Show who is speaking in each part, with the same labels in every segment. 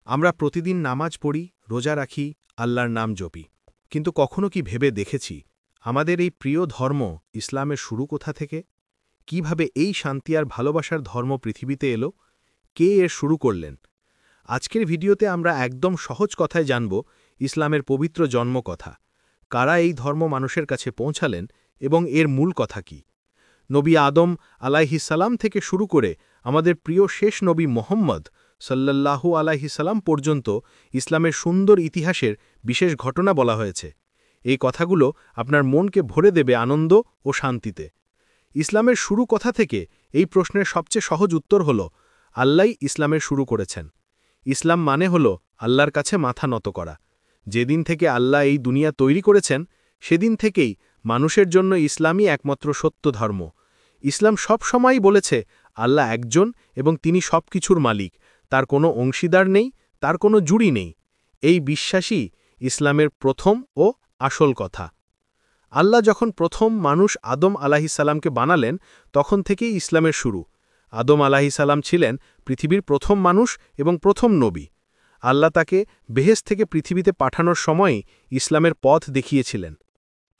Speaker 1: আমরা প্রতিদিন নামাজ পড়ি, রোজা রাখি, আল্লাহর নাম জপি। কিন্তু কখনো কি ভেবে দেখেছি আমাদের এই প্রিয় ধর্ম ইসলামের শুরু কোথা থেকে? কিভাবে এই শান্তি আর ভালোবাসার ধর্ম পৃথিবীতে এলো? কে এর শুরু করলেন? আজকের ভিডিওতে আমরা একদম সহজ কথায় জানব ইসলামের পবিত্র জন্মকথা, কারা এই ধর্ম মানুষের কাছে পৌঁছালেন এবং এর মূল কথা কি। নবী আদম আলাইহিসালাম থেকে শুরু করে আমাদের প্রিয় শেষ নবী মোহাম্মদ সাল্লাল্লাহু আলাইহিসাল্লাম পর্যন্ত ইসলামের সুন্দর ইতিহাসের বিশেষ ঘটনা বলা হয়েছে। এই কথাগুলো আপনার মনকে ভরে দেবে আনন্দ ও শান্তিতে। ইসলামের শুরু কথা থেকে এই প্রশ্নের সবচেয়ে সহজ উত্তর হল আল্লাহই ইসলামের শুরু করেছেন। ইসলাম মানে হল আল্লাহর কাছে মাথা নত করা। যেদিন থেকে আল্লাহ এই দুনিয়া তৈরি করেছেন সেদিন থেকেই মানুষের জন্য ইসলামই একমাত্র সত্য ধর্ম। ইসলাম সব সময়ই বলেছে আল্লাহ একজন এবং তিনি সব কিছুর মালিক, তার কোনো অংশীদার নেই, তার কোনো জুড়ি নেই। এই বিশ্বাসই ইসলামের প্রথম ও আসল কথা। আল্লাহ যখন প্রথম মানুষ আদম আলাহিসাল্লামকে বানালেন তখন থেকেই ইসলামের শুরু। আদম আলাহিসাল্লাম ছিলেন পৃথিবীর প্রথম মানুষ এবং প্রথম নবী। আল্লাহ তাকে বেহেশত থেকে পৃথিবীতে পাঠানোর সময়ই ইসলামের পথ দেখিয়েছিলেন।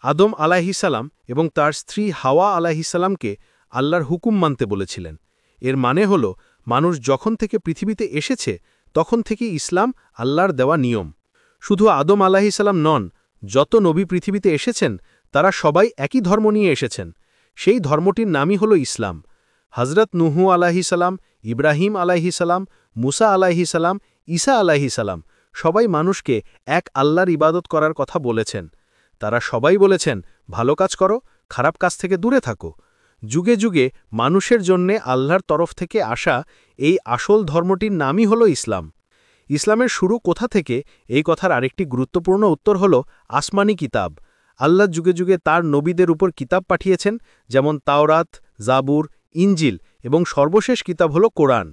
Speaker 1: আদম আলাইহিসাল্লাম এবং তার স্ত্রী হাওয়া আলাইহিসাল্লামকে আল্লাহর হুকুম মানতে বলেছিলেন। এর মানে হল মানুষ যখন থেকে পৃথিবীতে এসেছে তখন থেকে ইসলাম আল্লাহর দেওয়া নিয়ম। শুধু আদম আলাইহিসাল্লাম নন, যত নবী পৃথিবীতে এসেছেন তারা সবাই একই ধর্ম নিয়ে এসেছেন। সেই ধর্মটির নামই হল ইসলাম। হজরত নুহু আলাইহিসাল্লাম, ইব্রাহিম আলাইহিসাল্লাম, মুসা আলাইহিসাল্লাম, ঈসা আলাইহিসাল্লাম সবাই মানুষকে এক আল্লাহর ইবাদত করার কথা বলেছেন। তারা সবাই বলেছেন ভালো কাজ করো, খারাপ কাজ থেকে দূরে থাকো। যুগে যুগে মানুষের জন্যে আল্লাহর তরফ থেকে আসা এই আসল ধর্মটির নামই হল ইসলাম। ইসলামের শুরু কোথা থেকে, এই কথার আরেকটি গুরুত্বপূর্ণ উত্তর হল আসমানি কিতাব। আল্লাহ যুগে যুগে তার নবীদের উপর কিতাব পাঠিয়েছেন, যেমন তাওরাত, জাবুর, ইঞ্জিল এবং সর্বশেষ কিতাব হল কোরআন।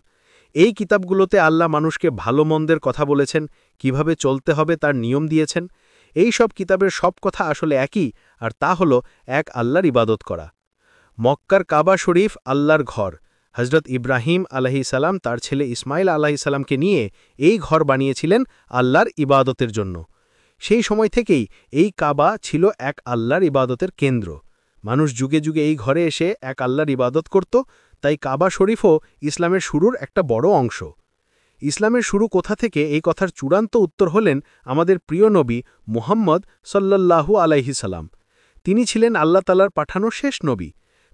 Speaker 1: এই কিতাবগুলোতে আল্লাহ মানুষকে ভালো মন্দের কথা বলেছেন, কিভাবে চলতে হবে তার নিয়ম দিয়েছেন। এই সব কিতাবের সব কথা আসলে একই, আর তা হল এক আল্লাহর ইবাদত করা। মক্কার কাবা শরীফ আল্লাহর ঘর। হজরত ইব্রাহিম আলাইহিসাল্লাম তার ছেলে ইসমাইল আলাইহিসাল্লামকে নিয়ে এই ঘর বানিয়েছিলেন আল্লাহর ইবাদতের জন্য। সেই সময় থেকেই এই কাবা ছিল এক আল্লাহর ইবাদতের কেন্দ্র। মানুষ যুগে যুগে এই ঘরে এসে এক আল্লাহর ইবাদত করত, তাই কাবা শরীফও ইসলামের শুরুর একটা বড় অংশ। ইসলামের শুরু কোথা থেকে, এই কথার চূড়ান্ত উত্তর হলেন আমাদের প্রিয় নবী মুহাম্মদ সাল্লাল্লাহু আলাইহিসাল্লাম। তিনি ছিলেন আল্লাহ তাআলার পাঠানো শেষ নবী।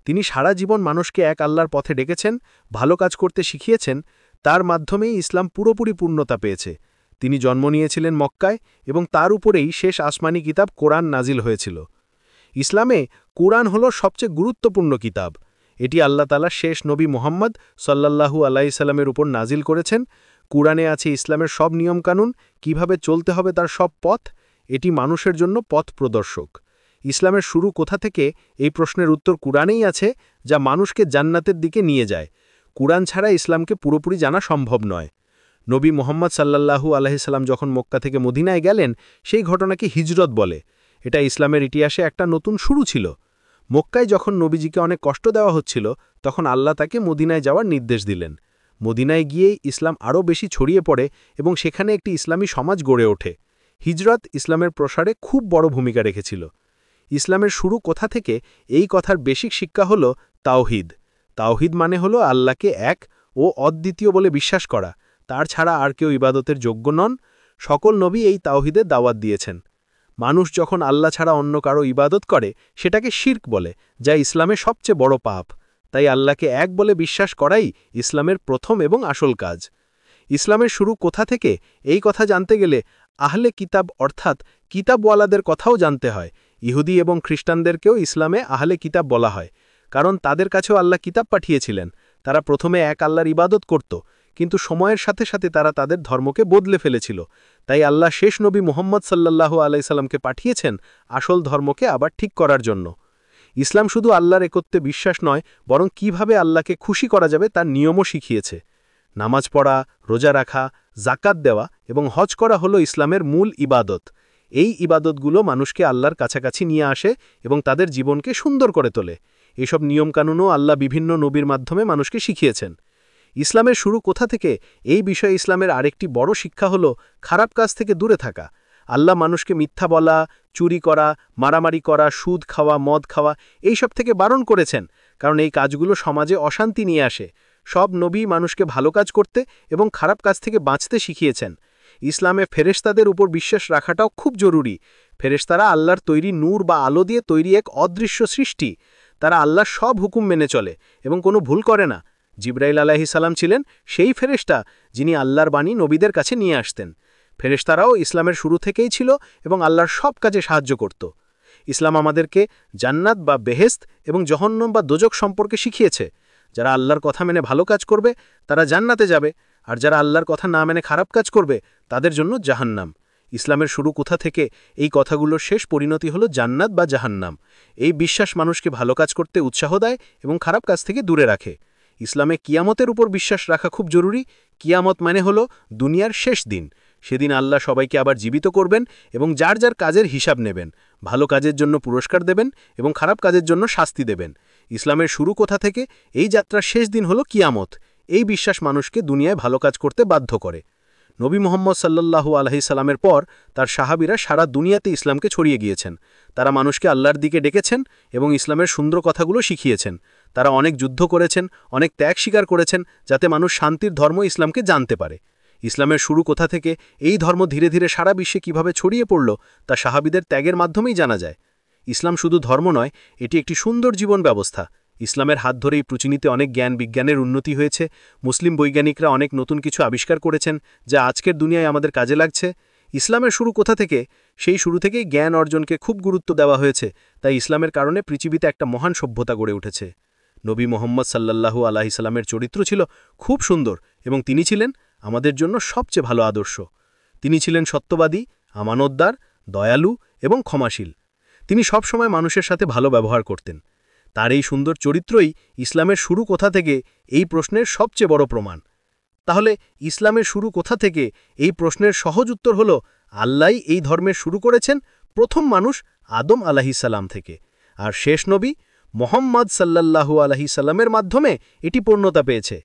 Speaker 1: তিনি সারা জীবন মানুষকে এক আল্লাহর পথে ডেকেছেন, ভালো কাজ করতে শিখিয়েছেন। তার মাধ্যমেই ইসলাম পুরোপুরি পূর্ণতা পেয়েছে। তিনি জন্ম নিয়েছিলেন মক্কায় এবং তার উপরেই শেষ আসমানি কিতাব কোরআন নাজিল হয়েছিল। ইসলামে কোরআন হল সবচেয়ে গুরুত্বপূর্ণ কিতাব। এটি আল্লাহ তাআলা শেষ নবী মুহাম্মদ সাল্লাল্লাহু আলাইহিসাল্লামের উপর নাজিল করেছেন। কুরআনে আছে ইসলামের সব নিয়মকানুন, কিভাবে চলতে হবে তার সব পথ। এটি মানুষের জন্য পথ প্রদর্শক। ইসলামের শুরু কোথা থেকে, এই প্রশ্নের উত্তর কুরআনেই আছে, যা মানুষকে জান্নাতের দিকে নিয়ে যায়। কুরআন ছাড়া ইসলামকে পুরোপুরি জানা সম্ভব নয়। নবী মুহাম্মদ সাল্লাল্লাহু আলাইহিসাল্লাম যখন মক্কা থেকে মদিনায় গেলেন, সেই ঘটনাকে হিজরত বলে। এটা ইসলামের ইতিহাসে একটা নতুন শুরু ছিল। মক্কায় যখন নবীজিকে অনেক কষ্ট দেওয়া হচ্ছিল, তখন আল্লাহ তাকে মদিনায় যাওয়ার নির্দেশ দিলেন। মদিনায় গিয়েই ইসলাম আরও বেশি ছড়িয়ে পড়ে এবং সেখানে একটি ইসলামী সমাজ গড়ে ওঠে। হিজরত ইসলামের প্রসারে খুব বড় ভূমিকা রেখেছিল। ইসলামের শুরু কোথা থেকে, এই কথার বেসিক শিক্ষা হল তাওহিদ। তাওহিদ মানে হল আল্লাহকে এক ও অদ্বিতীয় বলে বিশ্বাস করা, তার ছাড়া আর কেউ ইবাদতের যোগ্য নন। সকল নবী এই তাওহিদের দাওয়াত দিয়েছেন। মানুষ যখন আল্লাহ ছাড়া অন্য কারো ইবাদত করে সেটাকে শিরক বলে, যা ইসলামে সবচেয়ে বড় পাপ। তাই আল্লাহকে এক বলে বিশ্বাস করাই ইসলামের প্রথম এবং আসল কাজ। ইসলামের শুরু কোথা থেকে, এই কথা জানতে গেলে আহলে কিতাব অর্থাৎ কিতাবওয়ালাদের কথাও জানতে হয়। ইহুদি এবং খ্রিস্টানদেরকেও ইসলামে আহলে কিতাব বলা হয়, কারণ তাদের কাছেও আল্লাহ কিতাব পাঠিয়েছিলেন। তারা প্রথমে এক আল্লাহর ইবাদত করত, কিন্তু সময়ের সাথে সাথে তারা তাদের ধর্মকে বদলে ফেলেছিল। তাই আল্লাহ শেষ নবী মুহাম্মদ সাল্লাল্লাহু আলাইহিসাল্লামকে পাঠিয়েছেন আসল ধর্মকে আবার ঠিক করার জন্য। ইসলাম শুধু আল্লাহর একত্বে বিশ্বাস নয়, বরং কিভাবে আল্লাহকে খুশি করা যাবে তার নিয়মও শিখিয়েছে। নামাজ পড়া, রোজা রাখা, জাকাত দেওয়া এবং হজ করা হলো ইসলামের মূল ইবাদত। এই ইবাদতগুলো মানুষকে আল্লাহর কাছাকাছি নিয়ে আসে এবং তাদের জীবনকে সুন্দর করে তোলে। এসব নিয়মকানুনও আল্লাহ বিভিন্ন নবীর মাধ্যমে মানুষকে শিখিয়েছেন। ইসলামের শুরু কোথা থেকে? এই বিষয়ে ইসলামের আরেকটি বড় শিক্ষা হল খারাপ কাজ থেকে দূরে থাকা। আল্লাহ মানুষকে মিথ্যা বলা, চুরি করা, মারামারি করা, সুদ খাওয়া, মদ খাওয়া এইসব থেকে বারণ করেছেন, কারণ এই কাজগুলো সমাজে অশান্তি নিয়ে আসে। সব নবী মানুষকে ভালো কাজ করতে এবং খারাপ কাজ থেকে বাঁচতে শিখিয়েছেন। ইসলামে ফেরেশতাদের উপর বিশ্বাস রাখাটাও খুব জরুরি। ফেরেশতারা আল্লাহর তৈরি নূর বা আলো দিয়ে তৈরি এক অদৃশ্য সৃষ্টি। তারা আল্লাহর সব হুকুম মেনে চলে এবং কোনো ভুল করে না। জিবরাইল আলাইহিস সালাম ছিলেন সেই ফেরেশতা যিনি আল্লাহর বাণী নবীদের কাছে নিয়ে আসতেন। ফেরেশতারাও ইসলামের শুরু থেকেই ছিল এবং আল্লাহর সব কাজে সাহায্য করত। ইসলাম আমাদেরকে জান্নাত বা বেহেশত এবং জহন্নম বা দোজখ সম্পর্কে শিখিয়েছে। যারা আল্লাহর কথা মেনে ভালো কাজ করবে তারা জান্নাতে যাবে, আর যারা আল্লাহর কথা না মেনে খারাপ কাজ করবে তাদের জন্য জাহান্নাম। ইসলামের শুরু কোথা থেকে? এই কথাগুলোর শেষ পরিণতি হলো জান্নাত বা জাহান্নাম। এই বিশ্বাস মানুষকে ভালো কাজ করতে উৎসাহ দেয় এবং খারাপ কাজ থেকে দূরে রাখে। ইসলামে কিয়ামতের উপর বিশ্বাস রাখা খুব জরুরি। কিয়ামত মানে হলো দুনিয়ার শেষ দিন। সেদিন আল্লাহ সবাইকে আবার জীবিত করবেন এবং যার যার কাজের হিসাব নেবেন। ভালো কাজের জন্য পুরস্কার দেবেন এবং খারাপ কাজের জন্য শাস্তি দেবেন। ইসলামের শুরু কোথা থেকে? এই যাত্রার শেষ দিন হলো কিয়ামত। এই বিশ্বাস মানুষকে দুনিয়ায় ভালো কাজ করতে বাধ্য করে। নবী মুহাম্মদ সাল্লাল্লাহু আলাইহি সাল্লামের পর তার সাহাবীরা সারা দুনিয়াতে ইসলামকে ছড়িয়ে গিয়েছেন। তারা মানুষকে আল্লাহর দিকে ডেকেছেন এবং ইসলামের সুন্দর কথাগুলো শিখিয়েছেন। তারা অনেক যুদ্ধ করেছেন, অনেক ত্যাগ স্বীকার করেছেন, যাতে মানুষ শান্তির ধর্ম ইসলামকে জানতে পারে। ইসলামের শুরু কোথা থেকে? এই ধর্ম ধীরে ধীরে সারা বিশ্বে কিভাবে ছড়িয়ে পড়ল তা সাহাবীদের ত্যাগের মাধ্যমেই জানা যায়। ইসলাম শুধু ধর্ম নয়, এটি একটি সুন্দর জীবন ব্যবস্থা। ইসলামের হাত ধরেই প্রচলিত অনেক জ্ঞান বিজ্ঞানের উন্নতি হয়েছে। মুসলিম বৈজ্ঞানিকরা অনেক নতুন কিছু আবিষ্কার করেছেন, যা আজকের দুনিয়ায় আমাদের কাজে লাগছে। ইসলামের শুরু কোথা থেকে? সেই শুরু থেকেই জ্ঞান অর্জনকে খুব গুরুত্ব দেওয়া হয়েছে। তাই ইসলামের কারণে পৃথিবীতে একটা মহান সভ্যতা গড়ে উঠেছে। নবী মুহাম্মদ সাল্লাল্লাহু আলাইহি সাল্লামের চরিত্র ছিল খুব সুন্দর এবং তিনি ছিলেন আমাদের জন্য সবচেয়ে ভালো আদর্শ। তিনি ছিলেন সত্যবাদী, আমানতদার, দয়ালু এবং ক্ষমাশীল। তিনি সবসময় মানুষের সাথে ভালো ব্যবহার করতেন। তার এই সুন্দর চরিত্রই ইসলামের শুরু কোথা থেকে এই প্রশ্নের সবচেয়ে বড় প্রমাণ। তাহলে ইসলামের শুরু কোথা থেকে? এই প্রশ্নের সহজ উত্তর হল আল্লাহই এই ধর্মের শুরু করেছেন প্রথম মানুষ আদম আলাইহিস সালাম থেকে, আর শেষ নবী মুহাম্মদ সাল্লাল্লাহু আলাইহি সাল্লামের মাধ্যমে এটি পূর্ণতা পেয়েছে।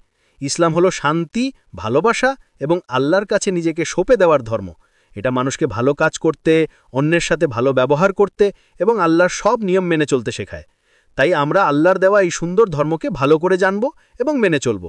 Speaker 1: ইসলাম হলো শান্তি, ভালোবাসা এবং আল্লাহর কাছে নিজেকে সঁপে দেওয়ার ধর্ম। এটা মানুষকে ভালো কাজ করতে, অন্যের সাথে ভালো ব্যবহার করতে এবং আল্লাহর সব নিয়ম মেনে চলতে শেখায়। তাই আমরা আল্লাহর দেওয়া এই সুন্দর ধর্মকে ভালো করে জানব এবং মেনে চলব।